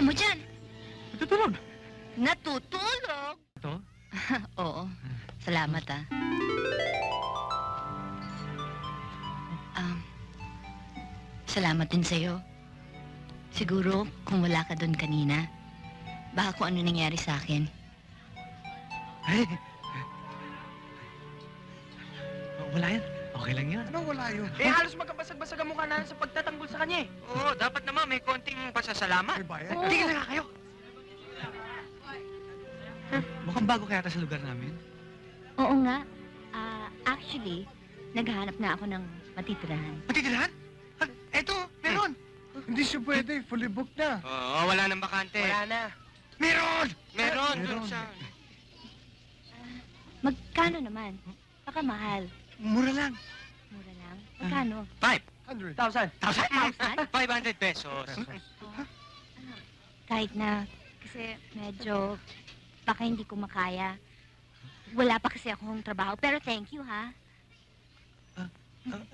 mo dyan? Natutulog. Natutulog? Ito? Oo. Salamat, ah. Salamat din sa'yo. Siguro, kung wala ka doon kanina, baka kung ano nangyari sa akin. Ay! Wala yan. Okay lang yan. Anong wala yun? Eh, halos magkabasag-basag ang mukha na sa pagtatanggol sa kanya eh. Oo, dapat naman may konting pasasalamat. May bayad? Hindi ka na kayo. Mukhang bago kaya sa lugar namin. Oo nga. Actually, naghahanap na ako ng matitirahan. Matitirahan? Eto, meron. Hindi siya pwede. Fully booked na. Oo, wala nang bakante. Wala na. Meron! Meron, Meron. dun sa... Magkano naman? Baka mahal. Mura lang. Mura lang. Magkano? 100. 1,000. 1,000? 500 pesos. Kahit na, kasi medyo, baka hindi ko makaya. Wala pa kasi akong trabaho, pero thank you, ha?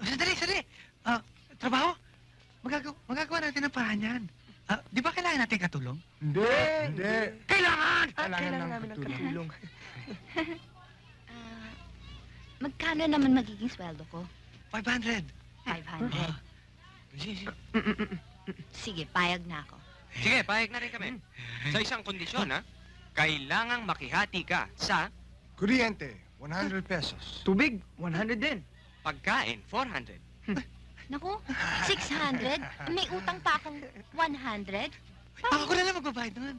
Sandali. Trabaho? Magagawa natin ng paraan yan. Di ba kailangan natin katulong? Hindi. Hindi. Kailangan! Kailangan namin ng katulong. Magkano naman magiging sweldo ko? 500. 500. Sige. Sige, payag na ako. Sige, payag na rin kami. Sa isang kondisyon, ha? Kailangang makihati ka sa Kuryente, 100 pesos. Tubig, 100 din. pagkain, 400. Naku, 600? May utang pa akong 100? Ako na lang magbabayad nun.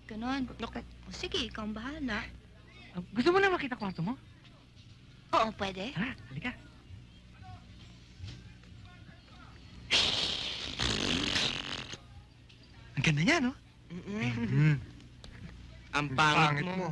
Ganon. O, sige, ikaw ang bahala. Gusto mo na makita kwarto mo? Oo, pwede. Tara, halika. Ang ganda niya, no? Ang pangit mo.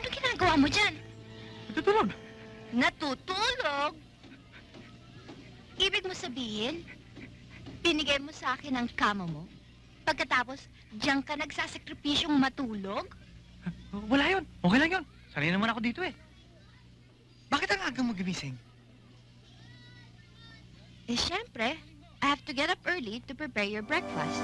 Ano ginagawa mo dyan? Natutulog. Natutulog? Ibig mo sabihin, binigay mo sa akin ang kama mo? Pagkatapos, diyan ka nagsasakripisyong matulog? Wala yun. Okay lang yun. Sanay naman ako dito eh. Bakit ang aga mo gimising? Eh, syempre, I have to get up early to prepare your breakfast.